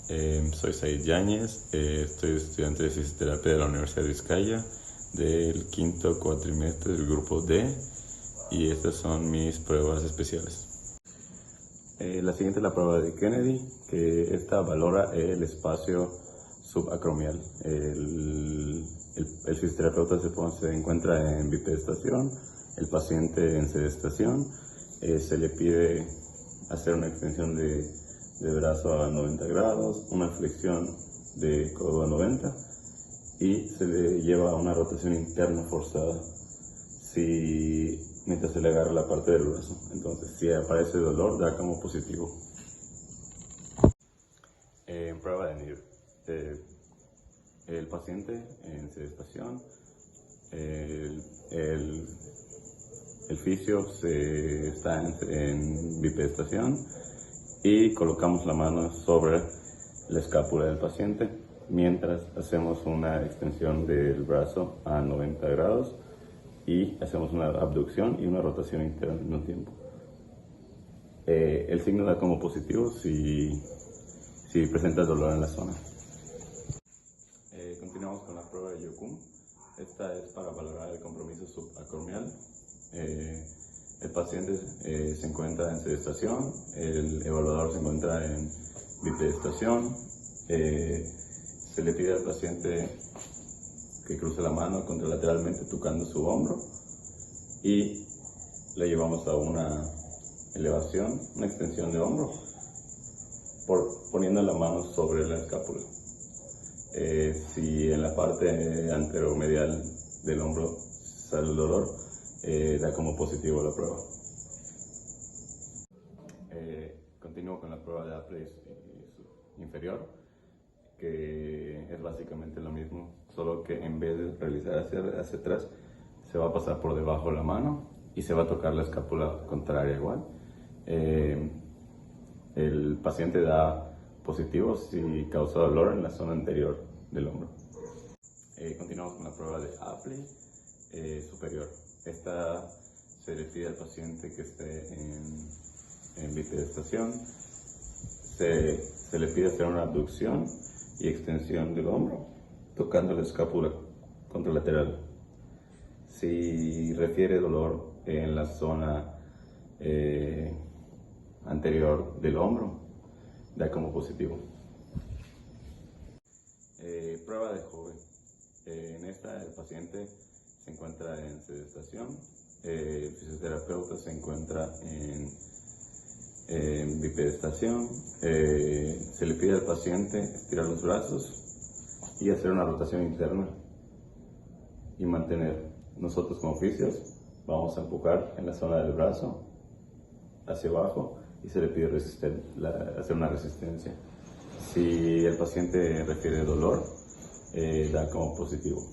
Soy Said Yáñez, estoy estudiante de fisioterapia de la Universidad de Vizcaya del quinto cuatrimestre del grupo D y estas son mis pruebas especiales. La siguiente es la prueba de Kennedy, que esta valora el espacio subacromial. El fisioterapeuta se encuentra en bipedestación, el paciente en sedestación. Se le pide hacer una extensión de brazo a 90 grados, una flexión de codo a 90 y se le lleva a una rotación interna forzada mientras se le agarra la parte del brazo. Entonces, si aparece dolor, da como positivo. En prueba de NIR, el paciente en sedestación, el fisio está en bipedestación y colocamos la mano sobre la escápula del paciente mientras hacemos una extensión del brazo a 90 grados y hacemos una abducción y una rotación interna al mismo tiempo. El signo da como positivo si presenta dolor en la zona. Continuamos con la prueba de Yocum. Esta es para valorar el compromiso subacromial. El paciente se encuentra en sedestación, el evaluador se encuentra en bipedestación. Se le pide al paciente que cruce la mano contralateralmente tocando su hombro y le llevamos a una elevación, una extensión de hombro, poniendo la mano sobre la escápula. Si en la parte anteromedial del hombro sale el dolor, da como positivo la prueba. Continúo con la prueba de Apley inferior, que es básicamente lo mismo, solo que en vez de realizar hacia atrás, se va a pasar por debajo de la mano y se va a tocar la escápula contraria igual. El paciente da positivo si causa dolor en la zona anterior del hombro. Continuamos con la prueba de Apley superior. Esta se le pide al paciente que esté en bipedestación. Se le pide hacer una abducción y extensión del hombro, tocando la escápula contralateral. Si refiere dolor en la zona anterior del hombro, da como positivo. Prueba de Joven. En esta el paciente se encuentra en sedestación, el fisioterapeuta se encuentra en bipedestación. Se le pide al paciente estirar los brazos y hacer una rotación interna y mantener. Nosotros como fisios vamos a empujar en la zona del brazo hacia abajo y se le pide hacer una resistencia. Si el paciente refiere dolor, da como positivo.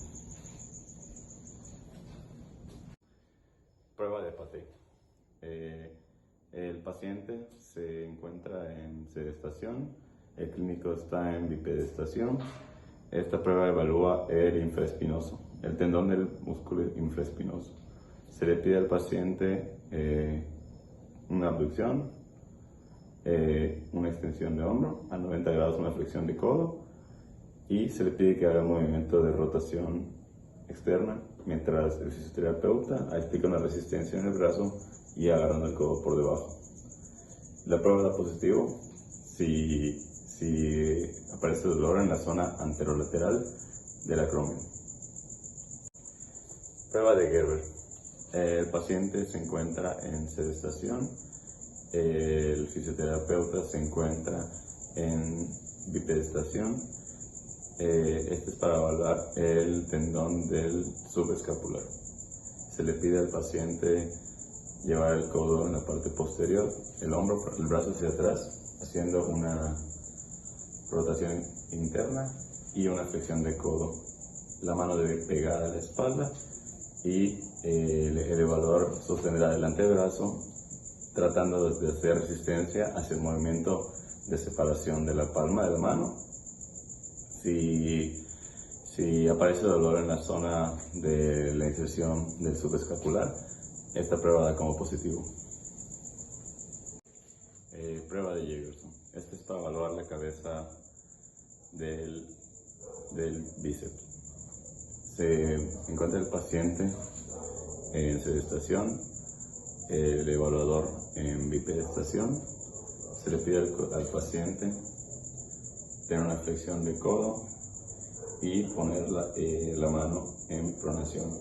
Prueba de Paté. El paciente se encuentra en sedestación, el clínico está en bipedestación. Esta prueba evalúa el infraespinoso, el tendón del músculo infraespinoso. Se le pide al paciente una abducción, una extensión de hombro, a 90 grados una flexión de codo y se le pide que haga un movimiento de rotación externa mientras el fisioterapeuta aplica una resistencia en el brazo y agarrando el codo por debajo. La prueba da positivo si aparece dolor en la zona anterolateral del acromio. Prueba de Gerber. El paciente se encuentra en sedestación, el fisioterapeuta se encuentra en bipedestación. Este es para evaluar el tendón del subescapular. Se le pide al paciente llevar el codo en la parte posterior, el brazo hacia atrás, haciendo una rotación interna y una flexión de codo. La mano debe ir pegada a la espalda y el evaluador sostendrá el antebrazo tratando de hacer resistencia hacia el movimiento de separación de la palma de la mano. Si aparece dolor en la zona de la inserción del subescapular, esta prueba da como positivo. Prueba de Jagerson. Esta es para evaluar la cabeza del bíceps. Se encuentra el paciente en sedestación, el evaluador en bipedestación. Se le pide al paciente tener una flexión de codo y poner la mano en pronación.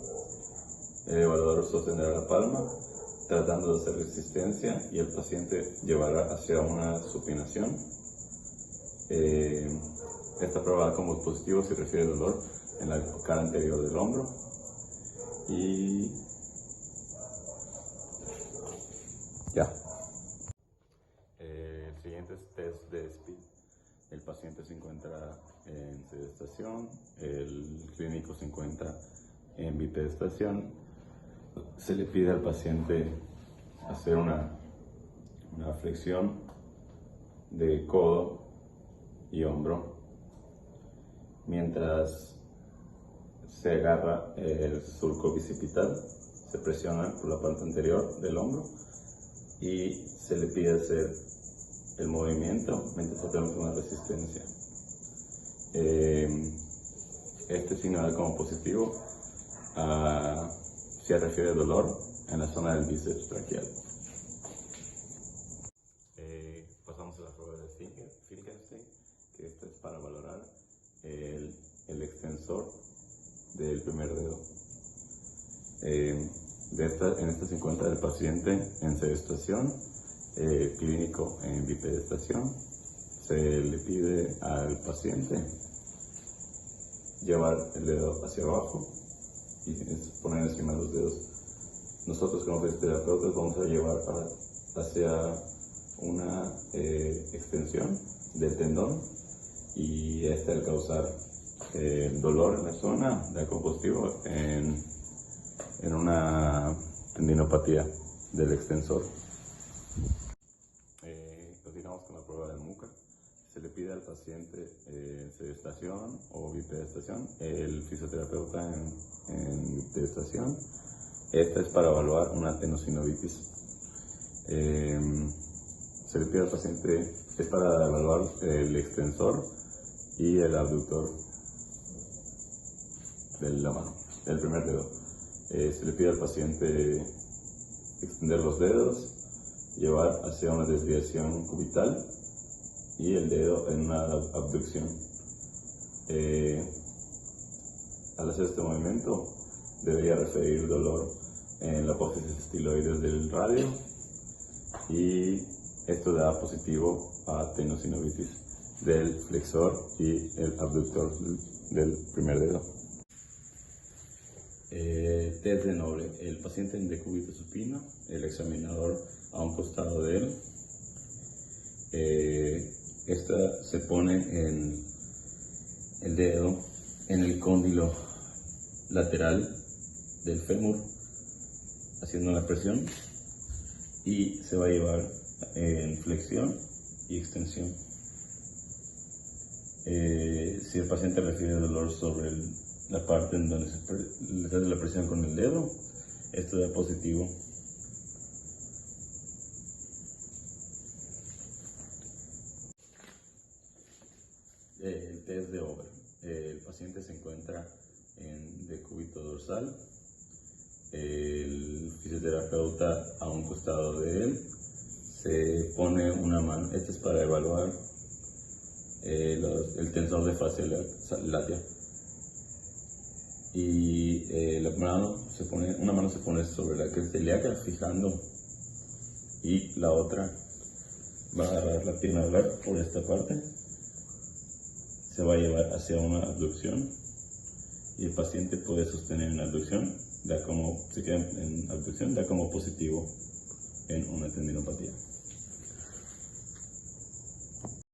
El evaluador sostendrá la palma tratando de hacer resistencia y el paciente llevará hacia una supinación. Esta prueba da como positivo si refiere dolor en la cara anterior del hombro. Y ya. El siguiente es test de SPID. El paciente se encuentra en sedestación, el clínico se encuentra en bipedestación. Se le pide al paciente hacer una flexión de codo y hombro mientras se agarra el surco bicipital, se presiona por la parte anterior del hombro y se le pide hacer el movimiento mientras hacemos una resistencia. Este signo da como positivo si refiere dolor en la zona del bíceps braquial. Pasamos a la prueba de Finkelstein, que esta es para valorar el extensor del primer dedo. En esta se encuentra el paciente en sedestación, clínico en bipedestación. Se le pide al paciente llevar el dedo hacia abajo y poner encima de los dedos. Nosotros como fisioterapeutas vamos a llevar hacia una extensión del tendón y al causar dolor en la zona da como positivo en una tendinopatía del extensor. Continuamos con la prueba del MUCA. Se le pide al paciente sedestación o bipedestación, el fisioterapeuta en bipedestación. Esta es para evaluar una tenosinovitis. Se le pide al paciente, es para evaluar el extensor y el abductor de la mano, del primer dedo. Se le pide al paciente extender los dedos, llevar hacia una desviación cubital y el dedo en una abducción. Al hacer este movimiento debería referir dolor en la apófisis estiloides del radio y esto da positivo a tenosinovitis del flexor y el abductor del primer dedo. Test de Noble. El paciente en decúbito supino, el examinador a un costado de él. Esta se pone en el dedo en el cóndilo lateral del fémur, haciendo la presión, y se va a llevar en flexión y extensión. Si el paciente refiere dolor sobre la parte en donde le hace la presión con el dedo, esto da positivo. El test de Over. El paciente se encuentra en decúbito dorsal, el fisioterapeuta a un costado de él, se pone una mano, este es para evaluar el tensor de fascia látea, y una mano se pone sobre la cresta ilíaca fijando, y la otra va a agarrar la pierna por esta parte, se va a llevar hacia una abducción y el paciente puede sostener en abducción, si queda en abducción da como positivo en una tendinopatía.